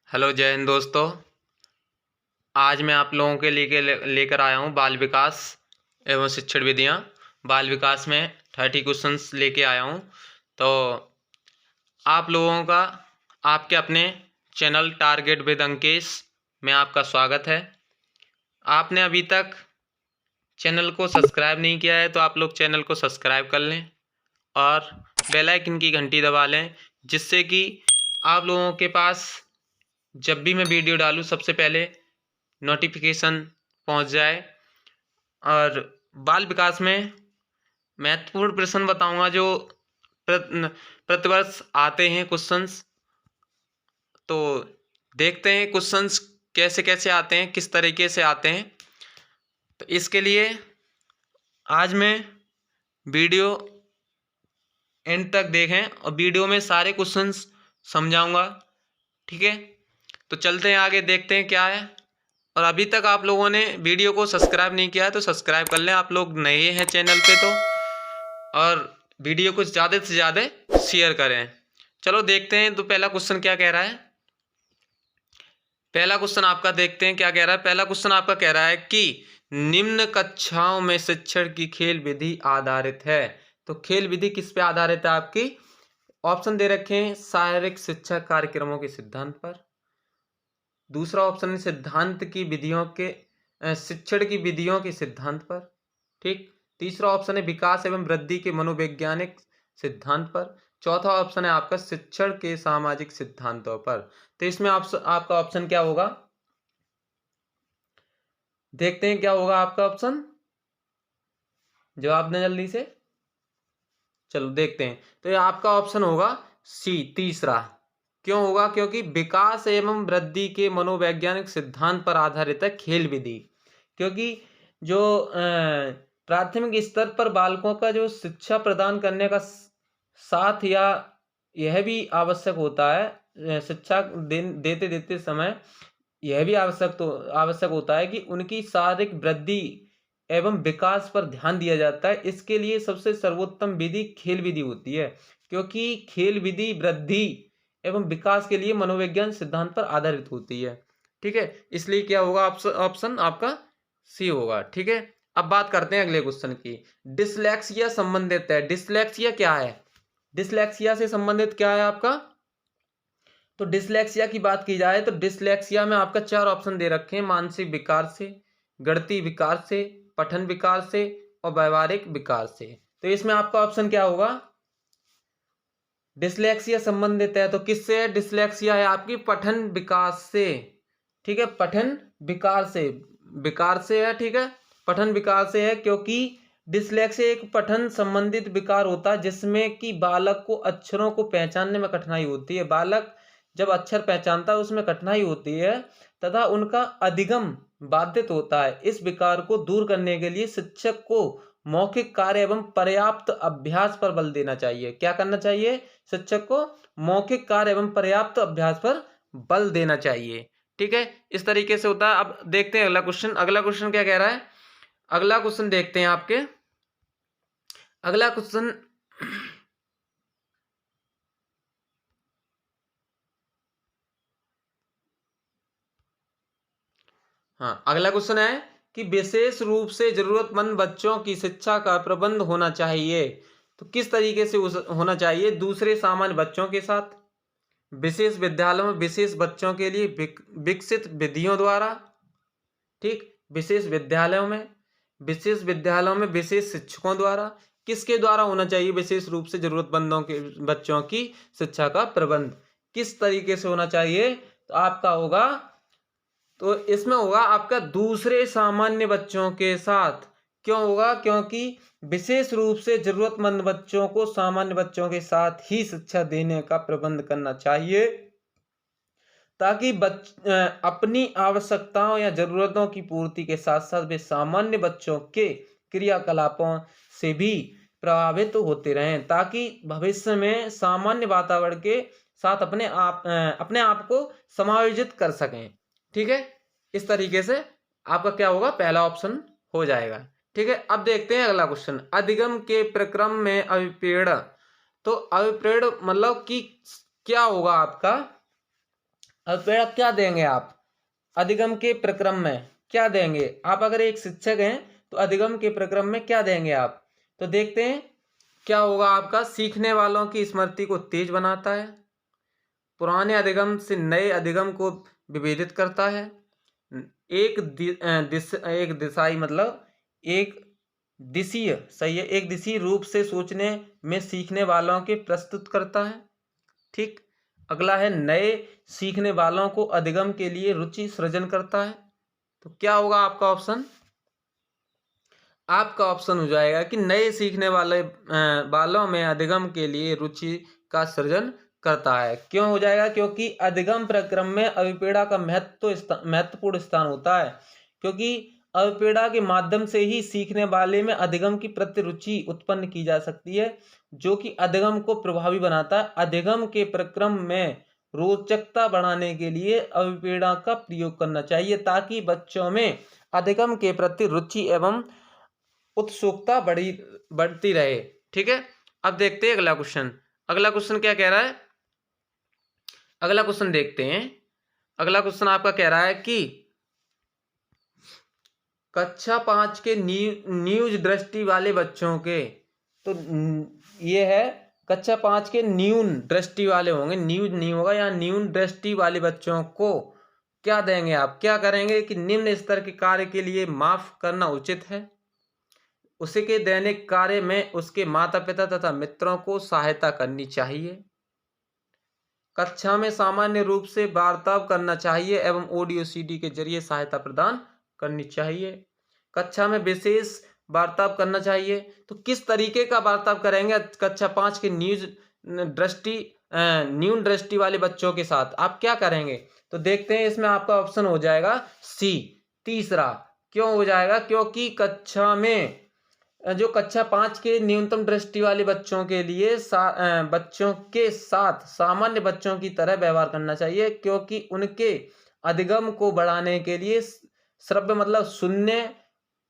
Hello जय हिंद दोस्तों। आज मैं आप लोगों के लेकर आया हूँ बाल विकास एवं शिक्षण विधियाँ। बाल विकास में 30 क्वेश्चंस लेके आया हूँ। तो आप लोगों का आपके अपने चैनल टारगेट विद अंकेश में आपका स्वागत है। आपने अभी तक चैनल को सब्सक्राइब नहीं किया है तो आप लोग चैनल को सब्सक्राइब कर लें और बेल आइकन की घंटी दबा लें, जिससे कि आप लोगों के पास जब भी मैं वीडियो डालूँ सबसे पहले नोटिफिकेशन पहुंच जाए। और बाल विकास में महत्वपूर्ण प्रश्न बताऊंगा जो प्रतिवर्ष आते हैं क्वेश्चंस। तो देखते हैं क्वेश्चंस कैसे कैसे आते हैं, किस तरीके से आते हैं। तो इसके लिए आज मैं वीडियो एंड तक देखें और वीडियो में सारे क्वेश्चंस समझाऊंगा। ठीक है, तो चलते हैं आगे, देखते हैं क्या है। और अभी तक आप लोगों ने वीडियो को सब्सक्राइब नहीं किया है तो सब्सक्राइब कर लें, आप लोग नए हैं चैनल पे तो। और वीडियो को ज़्यादा से ज़्यादा शेयर करें। चलो देखते हैं तो पहला क्वेश्चन क्या कह रहा है। पहला क्वेश्चन आपका देखते हैं क्या कह रहा है। पहला क्वेश्चन आपका कह रहा है कि निम्न कक्षाओं में शिक्षण की खेल विधि आधारित है। तो खेल विधि किस पे आधारित है आपकी? ऑप्शन दे रखे हैं शारीरिक शिक्षा कार्यक्रमों के सिद्धांत पर। दूसरा ऑप्शन है सिद्धांत की विधियों के शिक्षण की विधियों के सिद्धांत पर। ठीक। तीसरा ऑप्शन है विकास एवं वृद्धि के मनोवैज्ञानिक सिद्धांत पर। चौथा ऑप्शन है आपका शिक्षण के सामाजिक सिद्धांतों पर। तो इसमें आपका ऑप्शन क्या होगा, देखते हैं क्या होगा आपका ऑप्शन। जवाब दें जल्दी से। चलो देखते हैं। तो ये आपका ऑप्शन होगा सी, तीसरा। क्यों होगा? क्योंकि विकास एवं वृद्धि के मनोवैज्ञानिक सिद्धांत पर आधारित है खेल विधि। क्योंकि जो प्राथमिक स्तर पर बालकों का जो शिक्षा प्रदान करने का साथ या यह भी आवश्यक होता है, शिक्षा देते देते समय यह भी आवश्यक होता है कि उनकी शारीरिक वृद्धि एवं विकास पर ध्यान दिया जाता है। इसके लिए सबसे सर्वोत्तम विधि खेल विधि होती है, क्योंकि खेल विधि वृद्धि एवं विकास के लिए मनोविज्ञान सिद्धांत पर आधारित होती है। ठीक है, इसलिए क्या होगा ऑप्शन आपका सी होगा। ठीक है, अब बात करते हैं अगले क्वेश्चन की। डिसलेक्सिया संबंधित है। डिसलेक्सिया क्या है? डिसलेक्सिया से संबंधित क्या है आपका? तो डिसलेक्सिया की बात की जाए तो डिसलेक्सिया में आपका 4 ऑप्शन दे रखे हैं। मानसिक विकार से, गणितीय विकार से, पठन विकार से और व्यवहारिक विकार से। तो इसमें आपका ऑप्शन क्या होगा? डिसलेक्सिया संबंधित है तो किससे है? डिसलेक्सिया है आपकी पठन विकास से। ठीक है, पठन विकार से है। ठीक है, पठन विकार से है, क्योंकि डिसलेक्सिया एक पठन संबंधित विकार होता है जिसमें कि बालक को अक्षरों को पहचानने में कठिनाई होती है। बालक जब अक्षर पहचानता है उसमें कठिनाई होती है तथा उनका अधिगम बाधित होता है। इस विकार को दूर करने के लिए शिक्षक को मौखिक कार्य एवं पर्याप्त अभ्यास पर बल देना चाहिए। क्या करना चाहिए? शिक्षक को मौखिक कार्य एवं पर्याप्त अभ्यास पर बल देना चाहिए। ठीक है, इस तरीके से होता है। अब देखते हैं अगला क्वेश्चन। अगला क्वेश्चन क्या कह रहा है? अगला क्वेश्चन देखते हैं आपके। अगला क्वेश्चन हाँ, अगला क्वेश्चन है कि विशेष रूप से जरूरतमंद बच्चों की शिक्षा का प्रबंध होना चाहिए। तो किस तरीके से होना चाहिए? दूसरे सामान्य बच्चों के साथ, विशेष विद्यालयों में विशेष बच्चों के लिए विकसित विधियों द्वारा। ठीक, विशेष विद्यालयों में विशेष शिक्षकों द्वारा। किसके द्वारा होना चाहिए विशेष रूप से जरूरतमंदों के बच्चों की शिक्षा का प्रबंध? किस तरीके से होना चाहिए? तो आपका होगा, तो इसमें होगा आपका दूसरे सामान्य बच्चों के साथ। क्यों होगा? क्योंकि विशेष रूप से जरूरतमंद बच्चों को सामान्य बच्चों के साथ ही शिक्षा देने का प्रबंध करना चाहिए, ताकि अपनी आवश्यकताओं या जरूरतों की पूर्ति के साथ साथ वे सामान्य बच्चों के क्रियाकलापों से भी प्रभावित होते रहें, ताकि भविष्य में सामान्य वातावरण के साथ अपने आप को समायोजित कर सकें। ठीक है, इस तरीके से आपका क्या होगा? पहला ऑप्शन हो जाएगा। ठीक है, अब देखते हैं अगला क्वेश्चन। अधिगम के प्रक्रम में अभिप्रेरण। तो अभिप्रेरण मतलब कि क्या होगा आपका? अल्पप्रेरक क्या देंगे आप अधिगम के प्रक्रम में, क्या देंगे आप? अगर एक शिक्षक हैं तो अधिगम के प्रक्रम में क्या देंगे आप? तो देखते हैं क्या होगा आपका। सीखने वालों की स्मृति को तेज बनाता है, पुराने अधिगम से नए अधिगम को विभेदित करता है, एक दिशाई मतलब एक दिशीय, सही है, एक दिशीय रूप से सोचने में सीखने वालों के प्रस्तुत करता है। ठीक। अगला है नए सीखने वालों को अधिगम के लिए रुचि सृजन करता है। तो क्या होगा आपका ऑप्शन? आपका ऑप्शन हो जाएगा कि नए सीखने वालों में अधिगम के लिए रुचि का सृजन करता है। क्यों हो जाएगा? क्योंकि अधिगम प्रक्रम में अभिप्रेरणा का महत्वपूर्ण स्थान होता है, क्योंकि अभिप्रेरणा के माध्यम से ही सीखने वाले में अधिगम की प्रति रुचि उत्पन्न की जा सकती है, जो कि अधिगम को प्रभावी बनाता है। अधिगम के प्रक्रम में रोचकता बढ़ाने के लिए अभिप्रेरणा का प्रयोग करना चाहिए, ताकि बच्चों में अधिगम के प्रति रुचि एवं उत्सुकता बढ़ती रहे। ठीक है। अब देखते हैं अगला क्वेश्चन। अगला क्वेश्चन क्या कह रहा है? अगला क्वेश्चन देखते हैं। अगला क्वेश्चन आपका कह रहा है कि कक्षा 5 के न्यूज दृष्टि वाले बच्चों के, तो ये है कक्षा 5 के न्यून दृष्टि वाले होंगे, न्यूज नहीं होगा, यहाँ न्यून दृष्टि वाले बच्चों को क्या देंगे आप? क्या करेंगे कि निम्न स्तर के कार्य के लिए माफ करना उचित है, उसके दैनिक कार्य में उसके माता पिता तथा मित्रों को सहायता करनी चाहिए, कक्षा में सामान्य रूप से वार्तालाप करना चाहिए एवं ऑडियो सीडी के जरिए सहायता प्रदान करनी चाहिए, कक्षा में विशेष वार्तालाप करना चाहिए। तो किस तरीके का वार्तालाप करेंगे कक्षा 5 के न्यून दृष्टि वाले बच्चों के साथ? आप क्या करेंगे? तो देखते हैं, इसमें आपका ऑप्शन हो जाएगा सी, तीसरा। क्यों हो जाएगा? क्योंकि जो कक्षा 5 के न्यूनतम दृष्टि वाले बच्चों के लिए बच्चों के साथ सामान्य बच्चों की तरह व्यवहार करना चाहिए, क्योंकि उनके अधिगम को बढ़ाने के लिए श्रव्य मतलब सुनने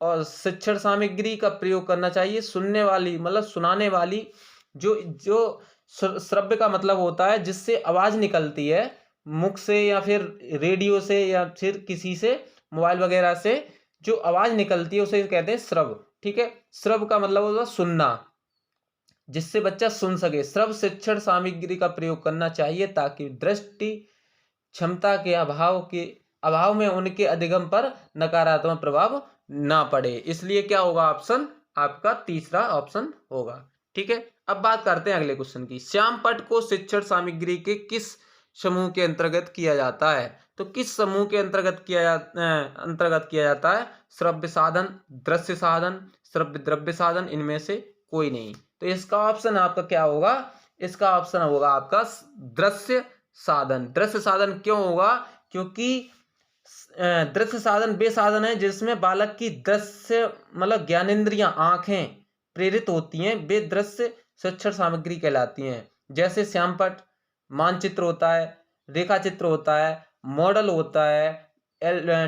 और शिक्षण सामग्री का प्रयोग करना चाहिए। सुनने वाली मतलब सुनाने वाली, जो श्रव्य का मतलब होता है जिससे आवाज निकलती है मुख से या फिर रेडियो से या फिर किसी से मोबाइल वगैरह से जो आवाज निकलती है उसे कहते हैं श्रव। ठीक है। श्रव का मतलब होता है सुनना, जिससे बच्चा सुन सके। श्रव शिक्षण सामग्री का प्रयोग करना चाहिए ताकि दृष्टि क्षमता के अभाव में उनके अधिगम पर नकारात्मक प्रभाव ना पड़े। इसलिए क्या होगा ऑप्शन? आपका तीसरा ऑप्शन होगा। ठीक है। अब बात करते हैं अगले क्वेश्चन की। श्यामपट्ट को शिक्षण सामग्री के किस समूह के अंतर्गत किया जाता है? तो किस समूह के अंतर्गत किया जाता है? श्रव्य साधन, दृश्य साधन, श्रव्य द्रव्य साधन, इनमें से कोई नहीं। तो इसका ऑप्शन आपका क्या होगा? इसका ऑप्शन होगा आपका दृश्य साधन। दृश्य साधन क्यों होगा? क्योंकि दृश्य साधन वे साधन है जिसमें बालक की दृश्य मतलब ज्ञानेंद्रियां, आंखें प्रेरित होती हैं, वे दृश्य शिक्षण सामग्री कहलाती हैं। जैसे श्यामपट्ट मानचित्र होता है, रेखा चित्र होता है, मॉडल होता है,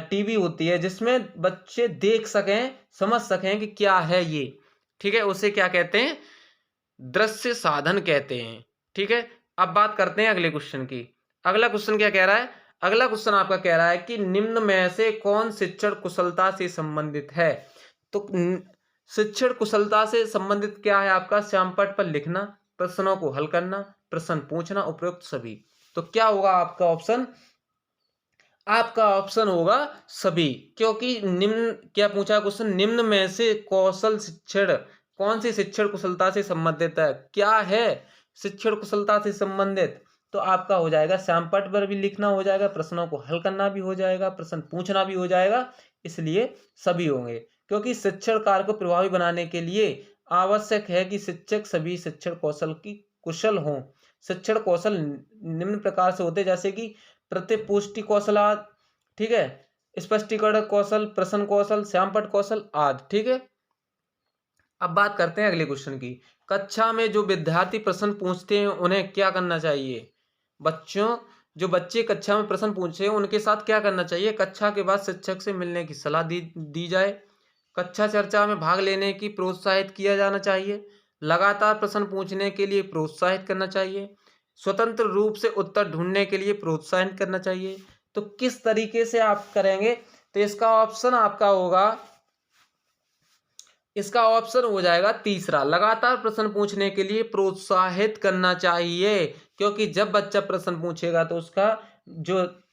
टीवी होती है, जिसमें बच्चे देख सकें, समझ सकें कि क्या है ये। ठीक है। उसे क्या कहते हैं? दृश्य साधन कहते हैं। ठीक है। अब बात करते हैं अगले क्वेश्चन की। अगला क्वेश्चन क्या कह रहा है? अगला क्वेश्चन आपका कह रहा है कि निम्न में से कौन शिक्षण कुशलता से संबंधित है? तो शिक्षण कुशलता से संबंधित क्या है आपका? श्यामपट्ट पर लिखना, प्रश्नों को हल करना, प्रश्न पूछना, उपयुक्त सभी। तो क्या होगा आपका ऑप्शन? आपका ऑप्शन होगा सभी, क्योंकि निम्न क्या पूछा क्वेश्चन? निम्न में से कौशल शिक्षण कौन सी शिक्षण कुशलता से संबंधित है? क्या है शिक्षण कुशलता से संबंधित? तो आपका हो जाएगा श्यामपट्ट पर भी लिखना हो जाएगा, प्रश्नों को हल करना भी हो जाएगा, प्रश्न पूछना भी हो जाएगा, इसलिए सभी होंगे। क्योंकि शिक्षण कार्य को प्रभावी बनाने के लिए आवश्यक है कि शिक्षक सभी शिक्षण कौशल की कुशल हों। शिक्षण कौशल निम्न प्रकार से होते हैं, जैसे कि प्रतिपुष्टि कौशल आदि, ठीक है, स्पष्टीकरण कौशल, प्रश्न कौशल, श्यामपट्ट कौशल आदि। ठीक है। अब बात करते हैं अगले क्वेश्चन की। कक्षा में जो विद्यार्थी प्रश्न पूछते हैं उन्हें क्या करना चाहिए? जो बच्चे कक्षा में प्रश्न पूछे उनके साथ क्या करना चाहिए? कक्षा के बाद शिक्षक से मिलने की सलाह दी जाए, कक्षा चर्चा में भाग लेने की प्रोत्साहित किया जाना चाहिए, लगातार प्रश्न पूछने के लिए प्रोत्साहित करना चाहिए, स्वतंत्र रूप से उत्तर ढूंढने के लिए प्रोत्साहित करना चाहिए। तो किस तरीके से आप करेंगे? तो इसका ऑप्शन आपका होगा, इसका ऑप्शन हो जाएगा तीसरा, लगातार प्रश्न पूछने के लिए प्रोत्साहित करना चाहिए। क्योंकि जब बच्चा प्रश्न पूछेगा तो उसका जो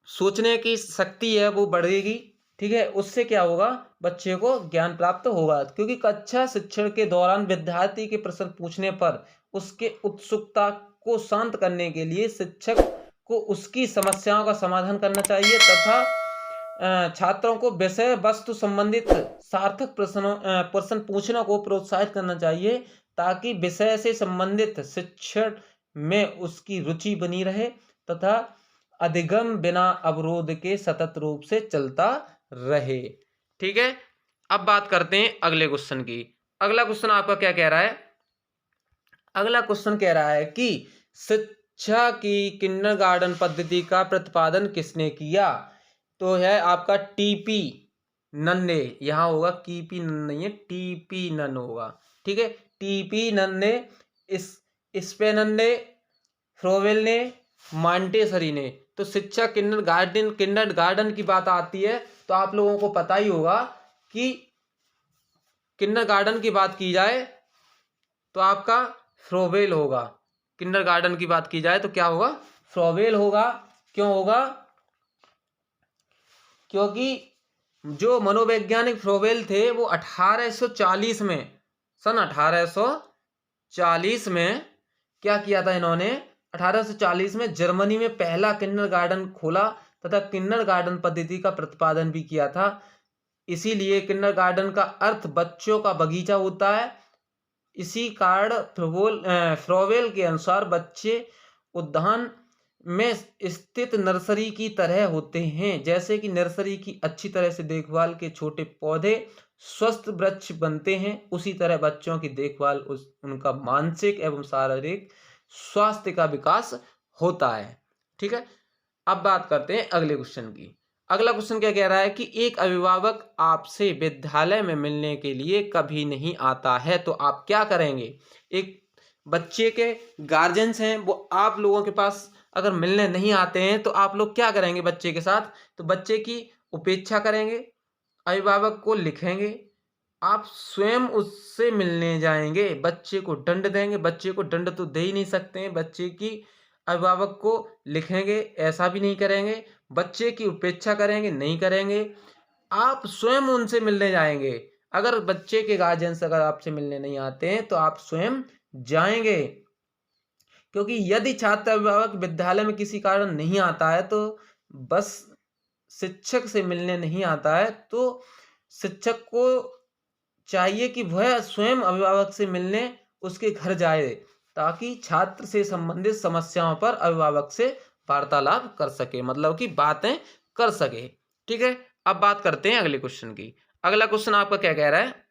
सोचने की शक्ति है वो बढ़ेगी। ठीक है, उससे क्या होगा, बच्चे को ज्ञान प्राप्त होगा। क्योंकि कक्षा शिक्षण के दौरान विद्यार्थी के प्रश्न पूछने पर उसके उत्सुकता को शांत करने के लिए शिक्षक को उसकी समस्याओं का समाधान करना चाहिए तथा छात्रों को विषय वस्तु संबंधित सार्थक प्रश्न पूछने को प्रोत्साहित करना चाहिए, ताकि विषय से संबंधित शिक्षण में उसकी रुचि बनी रहे तथा अधिगम बिना अवरोध के सतत रूप से चलता रहे। ठीक है, अब बात करते हैं अगले क्वेश्चन की। अगला क्वेश्चन आपका क्या कह रहा है? अगला क्वेश्चन कह रहा है कि शिक्षा की किंडरगार्टन पद्धति का प्रतिपादन किसने किया? तो है आपका टीपी नन ने। यहाँ होगा कीपी नन नहीं है, टीपी नन होगा। ठीक है, टीपी नन ने, स्पेनन ने, फ्रोवेल ने, मॉन्टेसरी ने। तो शिक्षा किंडरगार्टन की बात आती है तो आप लोगों को पता ही होगा कि किंडरगार्टन की बात की जाए तो आपका फ्रोवेल होगा। किंडरगार्टन की बात की जाए तो क्या होगा? फ्रोवेल होगा। क्यों होगा? क्योंकि जो मनोवैज्ञानिक फ्रोवेल थे वो 1840 में, सन 1840 में क्या किया था इन्होंने? 1840 में जर्मनी में पहला किंडरगार्टन खोला तथा किंडरगार्टन पद्धति का प्रतिपादन भी किया था। इसीलिए किंडरगार्टन का अर्थ बच्चों का बगीचा होता है। इसी कारण फ्रोवेल के अनुसार बच्चे उद्यान में स्थित नर्सरी की तरह होते हैं। जैसे कि नर्सरी की अच्छी तरह से देखभाल के छोटे पौधे स्वस्थ वृक्ष बनते हैं, उसी तरह बच्चों की देखभाल उनका मानसिक एवं शारीरिक स्वास्थ्य का विकास होता है। ठीक है, अब बात करते हैं अगले क्वेश्चन की। अगला क्वेश्चन क्या कह रहा है कि एक अभिभावक आपसे विद्यालय में मिलने के लिए कभी नहीं आता है तो आप क्या करेंगे? एक बच्चे के गार्जियंस हैं, वो आप लोगों के पास अगर मिलने नहीं आते हैं तो आप लोग क्या करेंगे बच्चे के साथ? तो बच्चे की उपेक्षा करेंगे, अभिभावक को लिखेंगे, आप स्वयं उससे मिलने जाएंगे, बच्चे को दंड देंगे। बच्चे को दंड तो दे ही नहीं सकते हैं, बच्चे की अभिभावक को लिखेंगे, ऐसा भी नहीं करेंगे। बच्चे की उपेक्षा करेंगे, नहीं करेंगे। आप स्वयं उनसे मिलने जाएंगे। अगर बच्चे के गार्जियंस अगर आपसे मिलने नहीं आते हैं तो आप स्वयं जाएंगे। क्योंकि यदि छात्र अभिभावक विद्यालय में किसी कारण नहीं आता है तो बस शिक्षक से मिलने नहीं आता है तो शिक्षक को चाहिए कि वह स्वयं अभिभावक से मिलने उसके घर जाए, ताकि छात्र से संबंधित समस्याओं पर अभिभावक से वार्तालाप कर सके, मतलब कि बातें कर सके। ठीक है, अब बात करते हैं अगले क्वेश्चन की। अगला क्वेश्चन आपका क्या कह रहा है?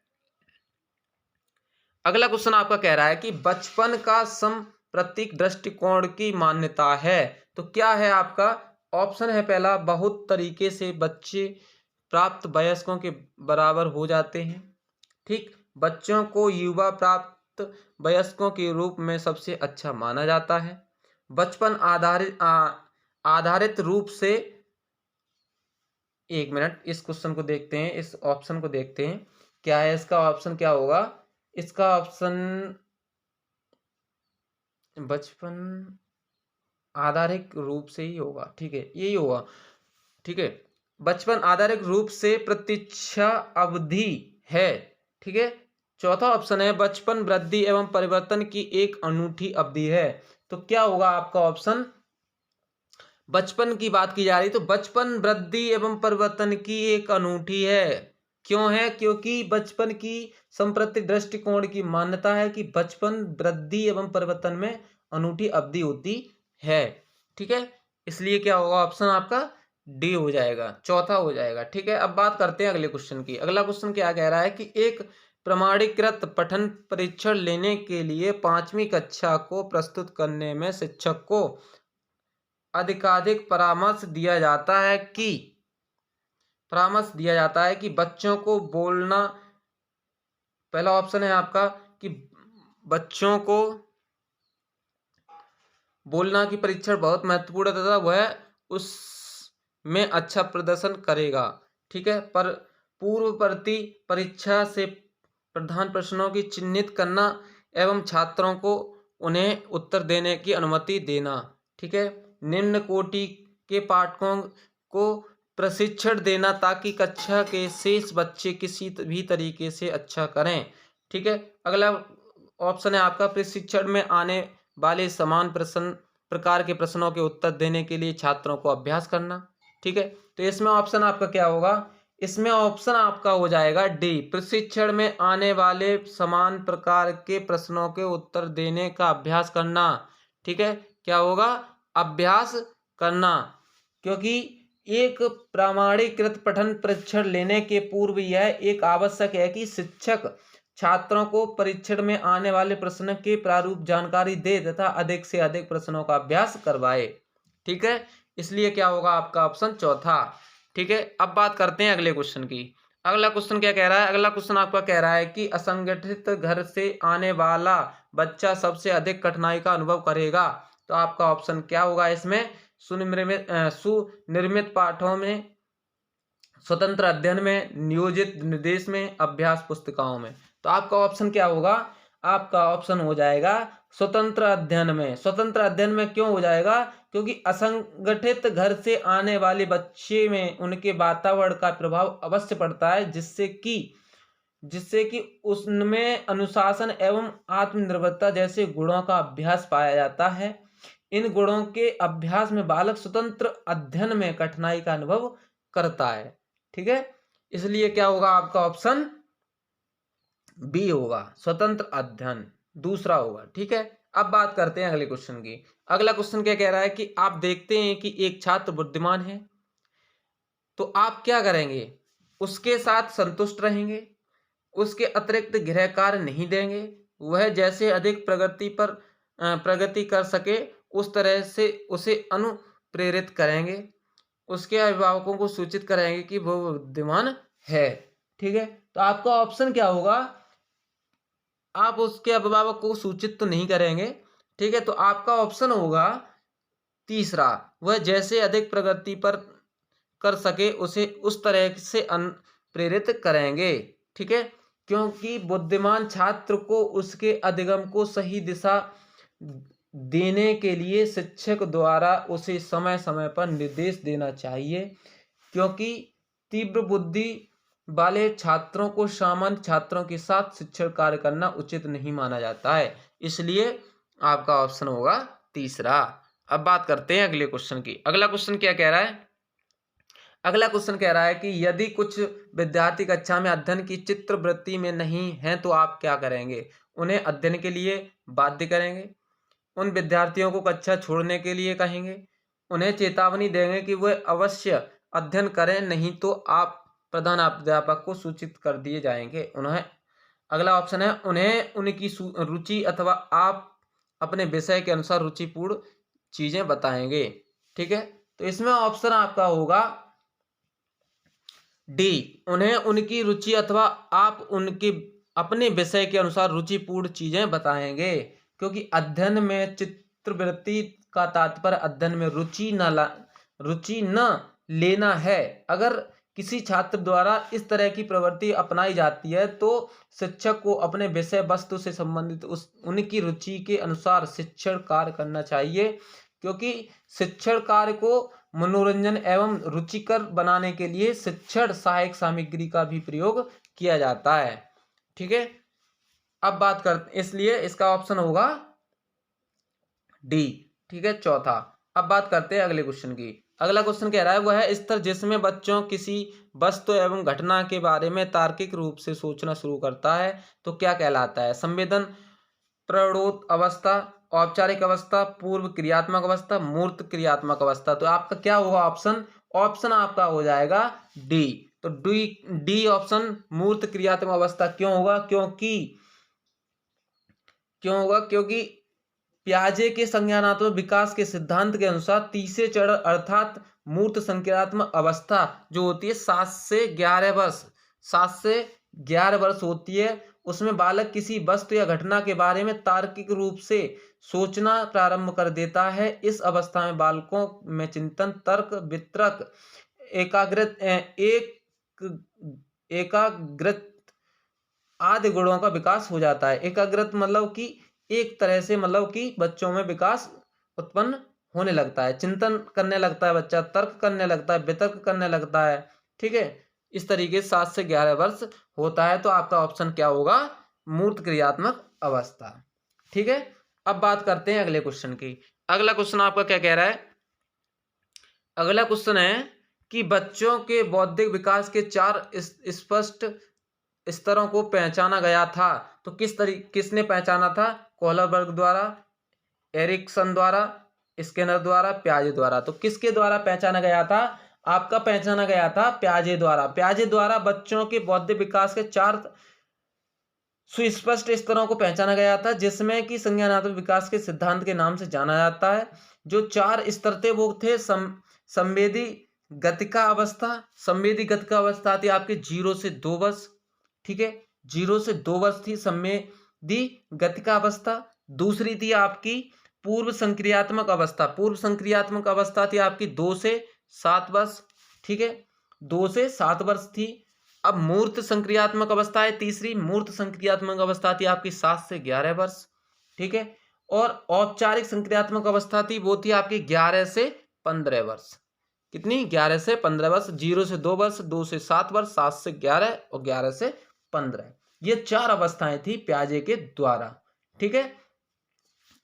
अगला क्वेश्चन आपका कह रहा है कि बचपन का प्रतीक दृष्टिकोण की मान्यता है। तो क्या है आपका ऑप्शन? है पहला, बहुत तरीके से बच्चे प्राप्त वयस्कों के बराबर हो जाते हैं। ठीक, बच्चों को युवा प्राप्त वयस्कों के रूप में सबसे अच्छा माना जाता है। बचपन आधारित रूप से, एक मिनट इस क्वेश्चन को देखते हैं, इस ऑप्शन को देखते हैं क्या है इसका ऑप्शन, क्या होगा इसका ऑप्शन? बचपन आधारित रूप से ही होगा। ठीक है, यही होगा। ठीक है, बचपन आधारित रूप से प्रतीक्षा अवधि है। ठीक है, चौथा ऑप्शन है बचपन वृद्धि एवं परिवर्तन की एक अनूठी अवधि है। तो क्या होगा आपका ऑप्शन? बचपन की बात की जा रही तो बचपन वृद्धि एवं परिवर्तन की एक अनूठी है। क्यों है? क्योंकि बचपन की संप्रति दृष्टिकोण की मान्यता है कि बचपन वृद्धि एवं परिवर्तन में अनूठी अवधि होती है। ठीक है, इसलिए क्या होगा ऑप्शन आपका? डी हो जाएगा, चौथा हो जाएगा। ठीक है, अब बात करते हैं अगले क्वेश्चन की। अगला क्वेश्चन क्या कह रहा है कि एक प्रमाणीकृत पठन परीक्षण लेने के लिए 5वीं कक्षा को प्रस्तुत करने में शिक्षक को अधिकाधिक परामर्श दिया जाता है कि बच्चों को बोलना। पहला ऑप्शन है आपका कि बच्चों को बोलना कि परीक्षण बहुत महत्वपूर्ण है तथा वह उसमें अच्छा प्रदर्शन करेगा। ठीक है, पर पूर्ववर्ती परीक्षा से प्रधान प्रश्नों की चिन्हित करना एवं छात्रों को उन्हें उत्तर देने की अनुमति देना। ठीक है, निम्न कोटि के पाठकों को प्रशिक्षण देना ताकि कक्षा के शेष बच्चे किसी भी तरीके से अच्छा करें। ठीक है, अगला ऑप्शन है आपका प्रशिक्षण में आने वाले समान प्रकार के प्रश्नों के उत्तर देने के लिए छात्रों को अभ्यास करना। ठीक है, तो इसमें ऑप्शन आपका क्या होगा? इसमें ऑप्शन आपका हो जाएगा डी, प्रशिक्षण में आने वाले समान प्रकार के प्रश्नों के उत्तर देने का अभ्यास करना। ठीक है, क्या होगा? अभ्यास करना, क्योंकि एक प्रमाणीकृत पठन परीक्षण लेने के पूर्व यह एक आवश्यक है कि शिक्षक छात्रों को परीक्षण में आने वाले प्रश्न के प्रारूप जानकारी दे तथा अधिक से अधिक प्रश्नों का अभ्यास करवाए। ठीक है, इसलिए क्या होगा आपका ऑप्शन चौथा। ठीक है, अब बात करते हैं अगले क्वेश्चन की। अगला क्वेश्चन क्या कह रहा है? अगला क्वेश्चन आपका कह रहा है कि असंगठित घर से आने वाला बच्चा सबसे अधिक कठिनाई का अनुभव करेगा। तो आपका ऑप्शन क्या होगा इसमें? सुनिर्मित पाठों में, स्वतंत्र अध्ययन में, नियोजित निर्देश में, अभ्यास पुस्तिकाओं में। तो आपका ऑप्शन क्या होगा? आपका ऑप्शन हो जाएगा स्वतंत्र अध्ययन में। स्वतंत्र अध्ययन में क्यों हो जाएगा? क्योंकि असंगठित घर से आने वाले बच्चे में उनके वातावरण का प्रभाव अवश्य पड़ता है, जिससे कि उसमें अनुशासन एवं आत्मनिर्भरता जैसे गुणों का अभ्यास पाया जाता है। इन गुणों के अभ्यास में बालक स्वतंत्र अध्ययन में कठिनाई का अनुभव करता है। ठीक है, इसलिए क्या होगा आपका ऑप्शन बी होगा, स्वतंत्र अध्ययन दूसरा होगा। ठीक है, अब बात करते हैं अगले क्वेश्चन की। अगला क्वेश्चन क्या कह रहा है कि आप देखते हैं कि एक छात्र बुद्धिमान है, तो आप क्या करेंगे? उसके साथ संतुष्ट रहेंगे, उसके अतिरिक्त गृह कार्य नहीं देंगे, वह जैसे अधिक प्रगति कर सके उस तरह से उसे अनुप्रेरित करेंगे, उसके अभिभावकों को सूचित करेंगे कि वो बुद्धिमान है। ठीक है, तो आपका ऑप्शन क्या होगा? आप उसके अभिभावक को सूचित तो नहीं करेंगे। ठीक है, तो आपका ऑप्शन होगा तीसरा, वह जैसे अधिक प्रगति पर कर सके उसे उस तरह से प्रेरित करेंगे। ठीक है, क्योंकि बुद्धिमान छात्र को उसके अधिगम को सही दिशा देने के लिए शिक्षक द्वारा उसे समय समय पर निर्देश देना चाहिए, क्योंकि तीव्र बुद्धि वाले छात्रों को सामान्य छात्रों के साथ शिक्षण कार्य करना उचित नहीं माना जाता है। इसलिए आपका ऑप्शन होगा तीसरा। अब बात करते हैं अगले क्वेश्चन की। अगला क्वेश्चन क्या कह रहा है? अगला क्वेश्चन कह रहा है कि यदि कुछ विद्यार्थी कक्षा में अध्ययन की चित्त वृत्ति में नहीं हैं तो आप क्या करेंगे? उन्हें अध्ययन के लिए बाध्य करेंगे, उन विद्यार्थियों को कक्षा छोड़ने के लिए कहेंगे, उन्हें चेतावनी देंगे कि वे अवश्य अध्ययन करें, नहीं तो आप प्रधान अध्यापक को सूचित कर दिए जाएंगे। उन्हें अगला ऑप्शन है उन्हें उनकी रुचि अथवा आप अपने विषय के अनुसार रुचिपूर्ण चीजें बताएंगे। ठीक है, तो इसमें ऑप्शन आपका होगा डी, उन्हें उनकी रुचि अथवा आप उनके अपने विषय के अनुसार रुचिपूर्ण चीजें बताएंगे, क्योंकि अध्ययन में चित्तवृत्ति का तात्पर्य अध्ययन में रुचि न लेना है। अगर किसी छात्र द्वारा इस तरह की प्रवृत्ति अपनाई जाती है तो शिक्षक को अपने विषय वस्तु से संबंधित उनकी रुचि के अनुसार शिक्षण कार्य करना चाहिए, क्योंकि शिक्षण कार्य को मनोरंजन एवं रुचिकर बनाने के लिए शिक्षण सहायक सामग्री का भी प्रयोग किया जाता है। ठीक है, अब बात करते, इसलिए इसका ऑप्शन होगा डी। ठीक है, चौथा। अब बात करते हैं अगले क्वेश्चन की। अगला क्वेश्चन कह रहा है वह स्तर जिसमें बच्चों किसी वस्तु एवं घटना के बारे में तार्किक रूप से सोचना शुरू करता है तो क्या कहलाता है? संवेदन प्रौढ़ अवस्था, औपचारिक अवस्था, पूर्व क्रियात्मक अवस्था, मूर्त क्रियात्मक अवस्था। तो आपका क्या होगा ऑप्शन? ऑप्शन आपका हो जाएगा डी। तो डी ऑप्शन मूर्त क्रियात्मक अवस्था क्यों होगा? क्योंकि पियाजे के संज्ञानात्मक विकास के सिद्धांत के अनुसार तीसरे चरण अर्थात मूर्त संज्ञानात्मक अवस्था जो होती है 7 से 11 वर्ष होती है, उसमें बालक किसी वस्तु या घटना के बारे में तार्किक रूप से सोचना प्रारंभ कर देता है। इस अवस्था में बालकों में चिंतन, तर्क, वितर्क, एकाग्रत आदि गुणों का विकास हो जाता है। एकाग्रत मतलब कि एक तरह से मतलब कि बच्चों में विकास उत्पन्न होने लगता है, चिंतन करने लगता है बच्चा, तर्क करने लगता है, वितर्क करने लगता है। ठीक है, इस तरीके से 7 से 11 वर्ष होता है। तो आपका ऑप्शन क्या होगा? मूर्त क्रियात्मक अवस्था। ठीक है, अब बात करते हैं अगले क्वेश्चन की। अगला क्वेश्चन आपका क्या कह रहा है? अगला क्वेश्चन है कि बच्चों के बौद्धिक विकास के 4 स्पष्ट स्तरों को पहचाना गया था। तो किसने पहचाना था? कोहलरबर्ग द्वारा, एरिक्सन द्वारा, स्किनर द्वारा, पियाजे द्वारा। तो किसके द्वारा पहचाना गया था? आपका पहचाना गया था पियाजे द्वारा। पियाजे द्वारा बच्चों के बौद्धिक विकास के 4 सुस्पष्ट स्तरों को पहचाना गया था, जिसमें कि संज्ञानात्मक विकास के सिद्धांत के नाम से जाना जाता है। जो 4 स्तर थे वो थे संवेदी गतिका अवस्था। संवेदी गतिका अवस्था थी आपके 0 से 2 वर्ष। ठीक है, 0 से 2 वर्ष थी संवेदी गतिका अवस्था। दूसरी थी आपकी पूर्व संक्रियात्मक अवस्था। पूर्व संक्रियात्मक अवस्था थी आपकी 2 से 7 वर्ष। ठीक है, 2 से 7 वर्ष थी। अब मूर्त संक्रियात्मक अवस्था है तीसरी। मूर्त संक्रियात्मक अवस्था थी आपकी 7 से 11 वर्ष। ठीक है, और औपचारिक संक्रियात्मक अवस्था थी वो थी आपकी 11 से 15 वर्ष। कितनी? 11 से 15 वर्ष। 0 से 2 वर्ष, 2 से 7 वर्ष, 7 से 11 और 11 से 15। ये 4 अवस्थाएं थी पियाजे के द्वारा। ठीक है,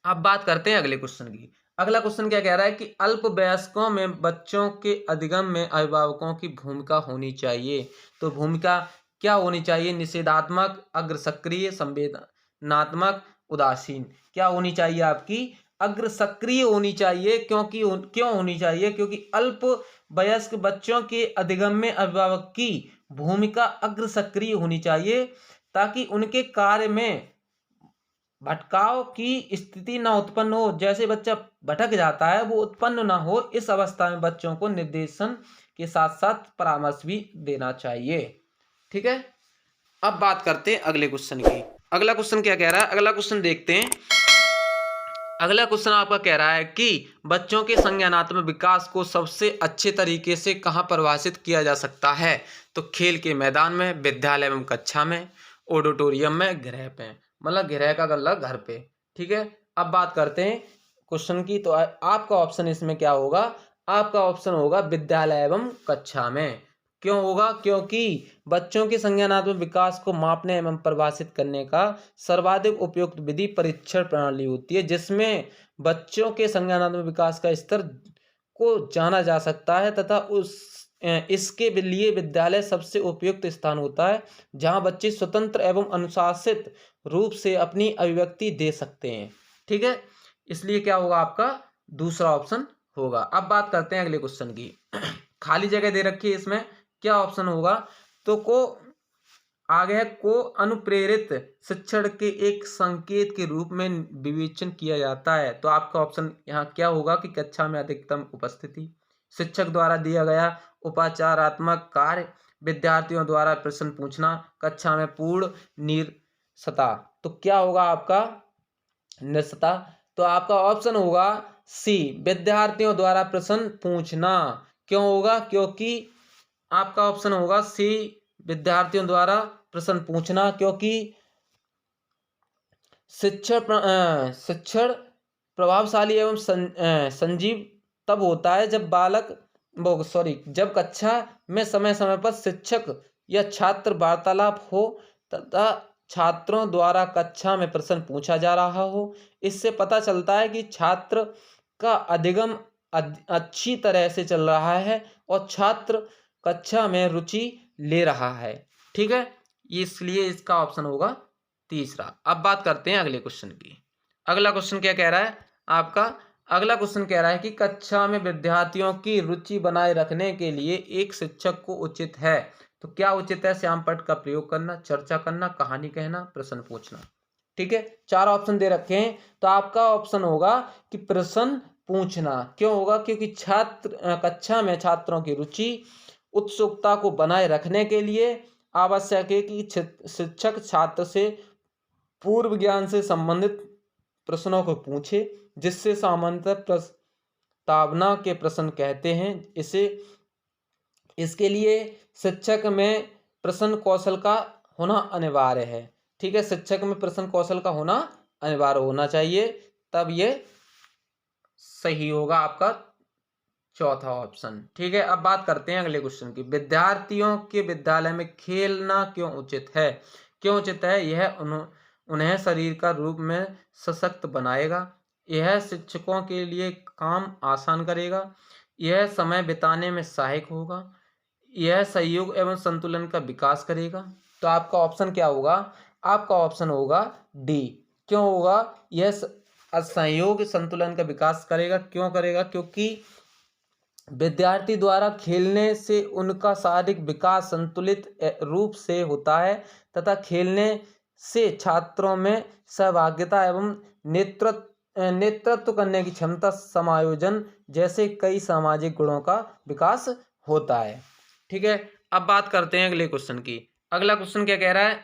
अब बात करते हैं अगले क्वेश्चन की। अगला क्वेश्चन क्या कह रहा है कि अल्प वयस्कों में बच्चों के अधिगम में अभिभावकों की भूमिका होनी चाहिए। तो भूमिका क्या होनी चाहिए? निषेधात्मक, अग्र सक्रिय, संवेदनात्मक, उदासीन। क्या होनी चाहिए आपकी? अग्र सक्रिय होनी चाहिए। क्यों होनी चाहिए? क्योंकि अल्प वयस्क बच्चों के अधिगम में अभिभावक की भूमिका अग्र सक्रिय होनी चाहिए, ताकि उनके कार्य में भटकाव की स्थिति ना उत्पन्न हो। जैसे बच्चा भटक जाता है वो उत्पन्न ना हो। इस अवस्था में बच्चों को निर्देशन के साथ साथ परामर्श भी देना चाहिए। ठीक है, अब बात करते हैं अगले क्वेश्चन की। अगला क्वेश्चन क्या कह रहा है? अगला क्वेश्चन देखते हैं। अगला क्वेश्चन आपका कह रहा है कि बच्चों के संज्ञानात्मक विकास को सबसे अच्छे तरीके से कहाँ परिभाषित किया जा सकता है? तो खेल के मैदान में, विद्यालय एवं कक्षा में, ऑडिटोरियम में, गृह पे। मतलब गृह का मतलब घर पे। ठीक है, अब बात करते हैं क्वेश्चन की। तो आपका ऑप्शन इसमें क्या होगा? आपका ऑप्शन होगा विद्यालय एवं कक्षा में। क्यों होगा? क्योंकि बच्चों के संज्ञानात्मक विकास को मापने एवं परिभाषित करने का सर्वाधिक उपयुक्त विधि परीक्षण प्रणाली होती है, जिसमें बच्चों के संज्ञानात्मक विकास का स्तर को जाना जा सकता है तथा इसके लिए विद्यालय सबसे उपयुक्त स्थान होता है, जहां बच्चे स्वतंत्र एवं अनुशासित रूप से अपनी अभिव्यक्ति दे सकते हैं। ठीक है, इसलिए क्या होगा? आपका दूसरा ऑप्शन होगा। अब बात करते हैं अगले क्वेश्चन की। खाली जगह दे रखी है, इसमें क्या ऑप्शन होगा? तो आगे है को अनुप्रेरित शिक्षण के एक संकेत के रूप में विवेचन किया जाता है। तो आपका ऑप्शन यहाँ क्या होगा कि कक्षा में अधिकतम उपस्थिति, शिक्षक द्वारा दिया गया उपचारात्मक कार्य, विद्यार्थियों द्वारा प्रश्न पूछना, कक्षा में पूर्ण निरसता। तो क्या होगा आपका? निरसता। तो आपका ऑप्शन होगा सी, विद्यार्थियों द्वारा प्रश्न पूछना। क्यों होगा? क्योंकि आपका ऑप्शन होगा सी, विद्यार्थियों द्वारा प्रश्न पूछना, क्योंकि शिक्षण प्रभावशाली एवं संजीव तब होता है जब कक्षा में समय समय पर शिक्षक या छात्र वार्तालाप हो तथा छात्रों द्वारा कक्षा में प्रश्न पूछा जा रहा हो। इससे पता चलता है कि छात्र का अधिगम अच्छी तरह से चल रहा है और छात्र कक्षा में रुचि ले रहा है। ठीक है, इसलिए इसका ऑप्शन होगा तीसरा। अब बात करते हैं अगले क्वेश्चन की। अगला क्वेश्चन क्या कह रहा है आपका? अगला क्वेश्चन कह रहा है कि कक्षा में विद्यार्थियों की रुचि बनाए रखने के लिए एक शिक्षक को उचित है। तो क्या उचित है? श्यामपट्ट का प्रयोग करना, चर्चा करना, कहानी कहना, प्रश्न पूछना। ठीक है, 4 ऑप्शन दे रखे हैं। तो आपका ऑप्शन होगा कि प्रश्न पूछना। क्यों होगा? क्योंकि कक्षा में छात्रों की रुचि उत्सुकता को बनाए रखने के लिए आवश्यक है कि शिक्षक छात्र से पूर्व ज्ञान से संबंधित प्रश्नों को पूछे, जिससे सामान्यतः प्रस्तावना के प्रश्न कहते हैं। इसके लिए शिक्षक में प्रश्न कौशल का होना अनिवार्य है। ठीक है, शिक्षक में प्रश्न कौशल का होना अनिवार्य होना चाहिए, तब ये सही होगा आपका चौथा ऑप्शन। ठीक है, अब बात करते हैं अगले क्वेश्चन की। विद्यार्थियों के विद्यालय में खेलना क्यों उचित है? क्यों उचित है? यह उन्हें शरीर का रूप में सशक्त बनाएगा, यह शिक्षकों के लिए काम आसान करेगा, यह समय बिताने में सहायक होगा, यह सहयोग एवं संतुलन का विकास करेगा। तो आपका ऑप्शन क्या होगा? आपका ऑप्शन होगा डी। क्यों होगा? यह सहयोग संतुलन का विकास करेगा। क्यों करेगा? क्योंकि विद्यार्थी द्वारा खेलने से उनका शारीरिक विकास संतुलित रूप से होता है तथा खेलने से छात्रों में सहभागिता एवं नेतृत्व करने की क्षमता, समायोजन जैसे कई सामाजिक गुणों का विकास होता है। ठीक है, अब बात करते हैं अगले क्वेश्चन की। अगला क्वेश्चन क्या कह रहा है?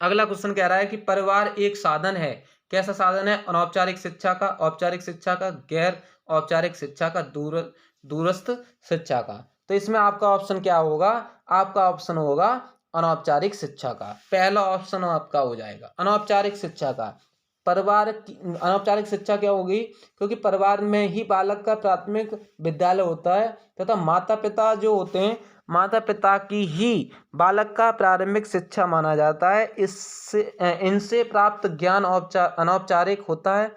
अगला क्वेश्चन कह रहा है कि परिवार एक साधन है। कैसा साधन है? अनौपचारिक शिक्षा का, औपचारिक शिक्षा का, गैर औपचारिक शिक्षा का, दूरस्थ शिक्षा का। तो इसमें आपका ऑप्शन क्या होगा? आपका ऑप्शन होगा अनौपचारिक शिक्षा का। पहला ऑप्शन आपका हो जाएगा अनौपचारिक शिक्षा का। परिवार की अनौपचारिक शिक्षा क्या होगी? क्योंकि परिवार में ही बालक का प्राथमिक विद्यालय होता है तथा माता पिता जो होते हैं, माता पिता की ही बालक का प्रारंभिक शिक्षा माना जाता है। इनसे प्राप्त ज्ञान अनौपचारिक होता है।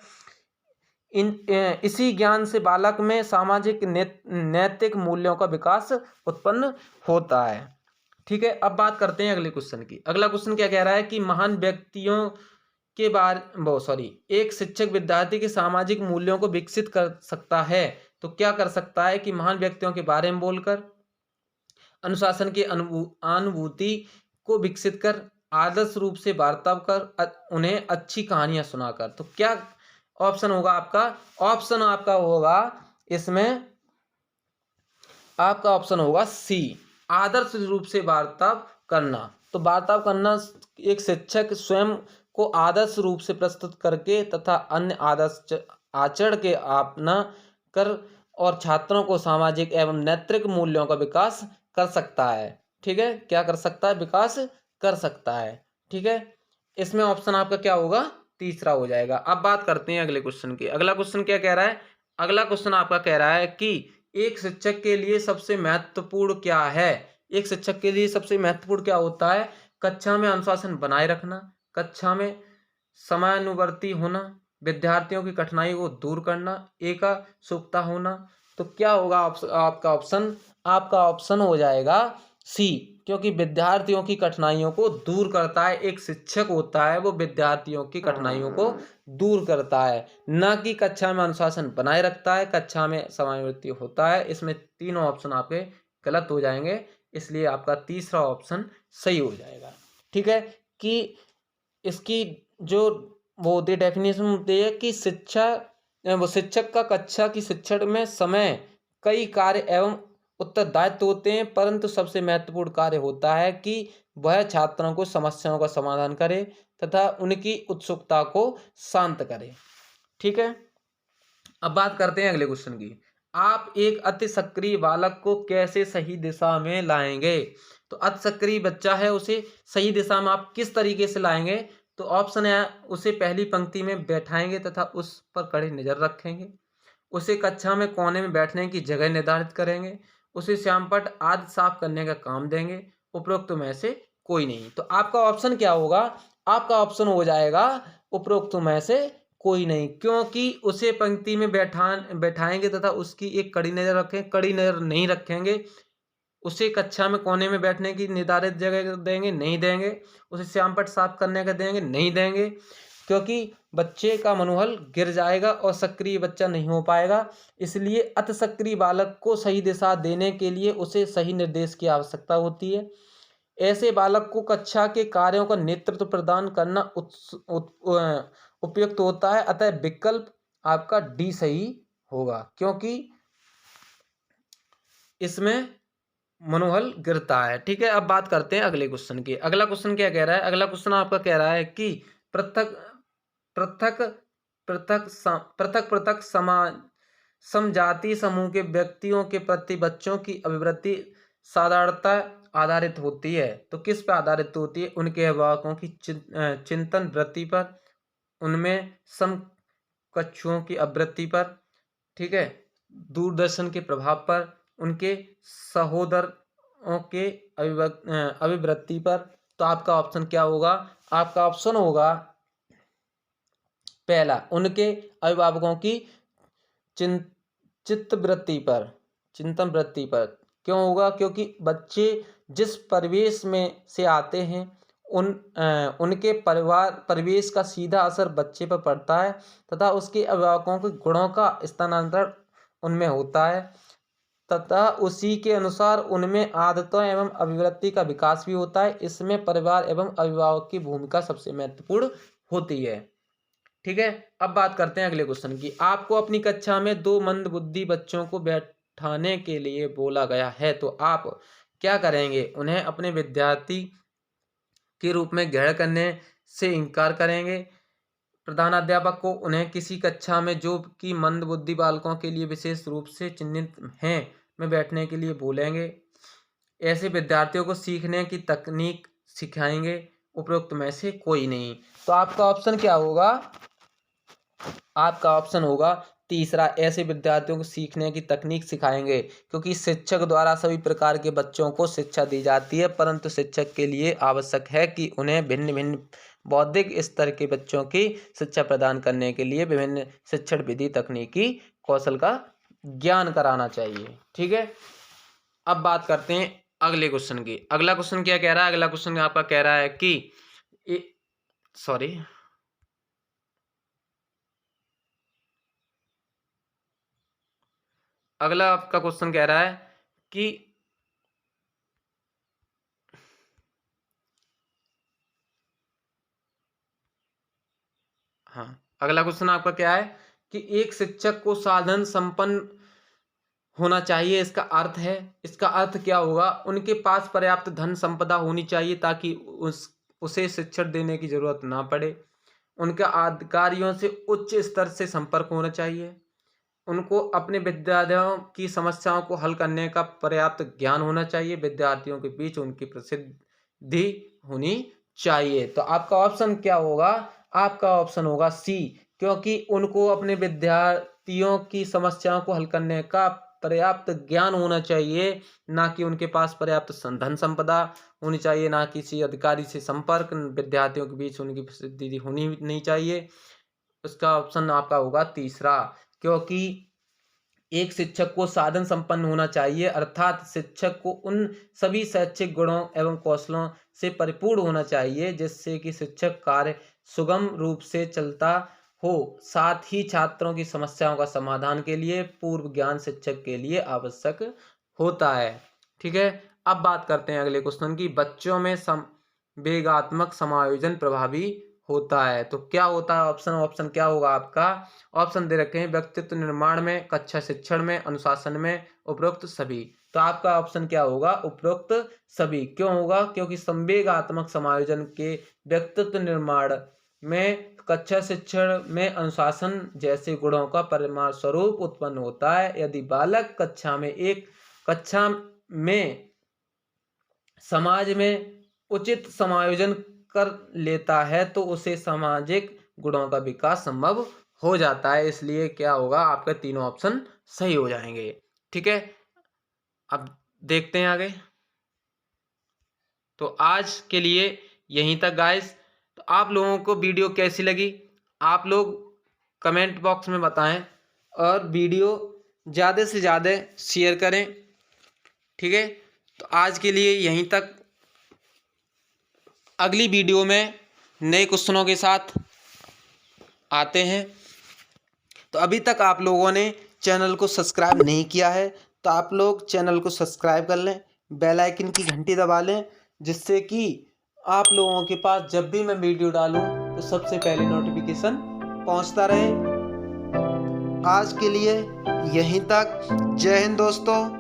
इसी ज्ञान से बालक में सामाजिक नैतिक मूल्यों का विकास उत्पन्न होता है। ठीक है, अब बात करते हैं अगले क्वेश्चन की। अगला क्वेश्चन क्या कह रहा है कि महान व्यक्तियों के एक शिक्षक विद्यार्थी के सामाजिक मूल्यों को विकसित कर सकता है। तो क्या कर सकता है कि महान व्यक्तियों के बारे में बोलकर, अनुशासन की अनुभूति को विकसित कर, आदर्श रूप से वार्ताव कर, उन्हें अच्छी कहानियां सुनाकर। तो क्या ऑप्शन होगा आपका? ऑप्शन आपका होगा इसमें, आपका ऑप्शन होगा सी, आदर्श रूप से वार्ताव करना। तो वार्ताव करना, एक शिक्षक स्वयं को आदर्श रूप से प्रस्तुत करके तथा अन्य आदर्श आचरण के अपना कर और छात्रों को सामाजिक एवं नैतिक मूल्यों का विकास कर सकता है। ठीक है, क्या कर सकता है? विकास कर सकता है। ठीक है, इसमें ऑप्शन आपका क्या होगा? तीसरा हो जाएगा। अब बात करते हैं अगले क्वेश्चन की। अगला क्वेश्चन क्या कह रहा है? अगला क्वेश्चन आपका कह रहा है कि एक शिक्षक के लिए सबसे महत्वपूर्ण क्या है? एक शिक्षक के लिए सबसे महत्वपूर्ण क्या होता है? कक्षा में अनुशासन बनाए रखना, कक्षा में समयानुवर्ती होना, विद्यार्थियों की कठिनाई को दूर करना, एकजुटता होना। तो क्या होगा आपका ऑप्शन? आपका ऑप्शन हो जाएगा सी, क्योंकि विद्यार्थियों की कठिनाइयों को दूर करता है। एक शिक्षक होता है वो विद्यार्थियों की कठिनाइयों को दूर करता है, न कि कक्षा में अनुशासन बनाए रखता है, कक्षा में समयानुवर्ती होता है। इसमें तीनों ऑप्शन आपके गलत हो जाएंगे, इसलिए आपका तीसरा ऑप्शन सही हो जाएगा। ठीक है, कि इसकी जो वो होती है डेफिनेशन होती है कि शिक्षक का कक्षा की शिक्षण में समय कई कार्य एवं उत्तरदायित्व होते हैं, परंतु सबसे महत्वपूर्ण कार्य होता है कि वह छात्रों को समस्याओं का समाधान करे तथा उनकी उत्सुकता को शांत करे। ठीक है, अब बात करते हैं अगले क्वेश्चन की। आप एक अति सक्रिय बालक को कैसे सही दिशा में लाएंगे? तो अति सक्रिय बच्चा है, उसे सही दिशा में आप किस तरीके से लाएंगे? तो ऑप्शन है, उसे पहली पंक्ति में बैठाएंगे तथा उस पर कड़ी नजर रखेंगे, उसे कक्षा में कोने में बैठने की जगह निर्धारित करेंगे, उसे श्यामपट्ट आदि साफ करने का काम देंगे, उपरोक्त में से कोई नहीं। तो आपका ऑप्शन क्या होगा? आपका ऑप्शन हो जाएगा उपरोक्त में से कोई नहीं, क्योंकि उसे पंक्ति में बैठाएंगे तथा उसकी एक कड़ी नजर रखें, कड़ी नजर नहीं रखेंगे। उसे कक्षा में कोने में बैठने की निर्धारित जगह देंगे, नहीं देंगे। उसे श्यामपट्ट साफ करने का देंगे, नहीं देंगे, क्योंकि बच्चे का मनोबल गिर जाएगा और सक्रिय बच्चा नहीं हो पाएगा। इसलिए अति सक्रिय बालक को सही दिशा देने के लिए उसे सही निर्देश की आवश्यकता होती है। ऐसे बालक को कक्षा के कार्यों का नेतृत्व प्रदान करना उपयुक्त होता है। अतः विकल्प आपका डी सही होगा, क्योंकि इसमें मनोबल गिरता है। ठीक है, अब बात करते हैं अगले क्वेश्चन की। अगला क्वेश्चन क्या कह रहा है? अगला क्वेश्चन आपका कह रहा है कि पृथक पृथक पृथक पृथक समाज समजातीय समूह के व्यक्तियों के प्रति बच्चों की अभिवृत्ति साधारणतः आधारित होती है। तो किस पर आधारित होती है? उनके अभिभावकों की चिंतन वृत्ति पर, उनमें समकक्षों की आवृत्ति पर, ठीक है, दूरदर्शन के प्रभाव पर, उनके सहोदरों के अभिवृत्ति पर। तो आपका ऑप्शन क्या होगा? आपका ऑप्शन होगा पहला, उनके अभिभावकों की चिंतन वृत्ति पर। क्यों होगा? क्योंकि बच्चे जिस परिवेश में से आते हैं उनके परिवेश का सीधा असर बच्चे पर पड़ता है तथा उसके अभिभावकों के गुणों का स्थानांतरण उनमें होता है तथा उसी के अनुसार उनमें आदतों एवं अभिवृत्ति का विकास भी होता है। इसमें परिवार एवं अभिभावक की भूमिका सबसे महत्वपूर्ण होती है। ठीक है, अब बात करते हैं अगले क्वेश्चन की। आपको अपनी कक्षा में 2 मंदबुद्धि बच्चों को बैठाने के लिए बोला गया है, तो आप क्या करेंगे? उन्हें अपने विद्यार्थी के रूप में ग्रहण करने से इनकार करेंगे? प्रधानाध्यापक को उन्हें किसी कक्षा में जो कि मंदबुद्धि बालकों के लिए विशेष रूप से चिन्हित हैं में बैठने के लिए बोलेंगे? ऐसे विद्यार्थियों को सीखने की तकनीक सिखाएंगे? उपरोक्त में से कोई नहीं। तो आपका ऑप्शन क्या होगा? आपका ऑप्शन होगा तीसरा, ऐसे विद्यार्थियों को सीखने की तकनीक सिखाएंगे, क्योंकि शिक्षक द्वारा सभी प्रकार के बच्चों को शिक्षा दी जाती है, परंतु शिक्षक के लिए आवश्यक है कि उन्हें भिन्न भिन्न बौद्धिक स्तर के बच्चों की शिक्षा प्रदान करने के लिए विभिन्न शिक्षण विधि, तकनीकी कौशल का ज्ञान कराना चाहिए। ठीक है, अब बात करते हैं अगले क्वेश्चन की। अगला क्वेश्चन क्या कह रहा है? अगला क्वेश्चन आपका कह रहा है कि अगला आपका क्वेश्चन कह रहा है कि अगला क्वेश्चन आपका क्या है कि एक शिक्षक को साधन संपन्न होना चाहिए। इसका अर्थ क्या होगा? उनके पास पर्याप्त धन संपदा होनी चाहिए ताकि उसे शिक्षण देने की जरूरत ना पड़े। उनके अधिकारियों से उच्च स्तर से संपर्क होना चाहिए। उनको अपने विद्यार्थियों की समस्याओं को हल करने का पर्याप्त ज्ञान होना चाहिए। विद्यार्थियों के बीच उनकी प्रसिद्धि होनी चाहिए। तो आपका ऑप्शन क्या होगा? आपका ऑप्शन होगा सी, क्योंकि उनको अपने विद्यार्थियों की समस्याओं को हल करने का पर्याप्त ज्ञान होना चाहिए, ना कि उनके पास पर्याप्त धन संपदा होनी चाहिए, ना किसी अधिकारी से संपर्क। विद्यार्थियों के बीच उनकी प्रसिद्धि होनी नहीं चाहिए। इसका ऑप्शन आपका होगा तीसरा, क्योंकि एक शिक्षक को साधन संपन्न होना चाहिए, अर्थात शिक्षक को उन सभी शैक्षिक गुणों एवं कौशलों से परिपूर्ण होना चाहिए जिससे कि शिक्षक कार्य सुगम रूप से चलता हो। साथ ही छात्रों की समस्याओं का समाधान के लिए पूर्व ज्ञान शिक्षक के लिए आवश्यक होता है। ठीक है, अब बात करते हैं अगले क्वेश्चन की। बच्चों में संवेगात्मक समायोजन प्रभावी होता है, तो क्या होता है? ऑप्शन क्या होगा आपका? ऑप्शन दे रखे हैं व्यक्तित्व निर्माण में, कक्षा शिक्षण में, अनुशासन में, उपरोक्त सभी। तो आपका ऑप्शन क्या होगा? उपरोक्त सभी। क्यों होगा? क्योंकि संवेगात्मक समायोजन के व्यक्तित्व निर्माण में, कक्षा शिक्षण में अनुशासन जैसे गुणों का परिमाण स्वरूप उत्पन्न होता है। यदि बालक कक्षा में समाज में उचित समायोजन कर लेता है तो उसे सामाजिक गुणों का विकास संभव हो जाता है। इसलिए क्या होगा? आपके तीनों ऑप्शन सही हो जाएंगे। ठीक है, अब देखते हैं आगे। तो आज के लिए यहीं तक गाइस। तो आप लोगों को वीडियो कैसी लगी आप लोग कमेंट बॉक्स में बताएं और वीडियो ज़्यादा से ज़्यादा शेयर करें। ठीक है, तो आज के लिए यहीं तक। अगली वीडियो में नए क्वेश्चनों के साथ आते हैं। तो अभी तक आप लोगों ने चैनल को सब्सक्राइब नहीं किया है तो आप लोग चैनल को सब्सक्राइब कर लें, बेल आइकन की घंटी दबा लें, जिससे कि आप लोगों के पास जब भी मैं वीडियो डालूं तो सबसे पहले नोटिफिकेशन पहुंचता रहे। आज के लिए यहीं तक। जय हिंद दोस्तों।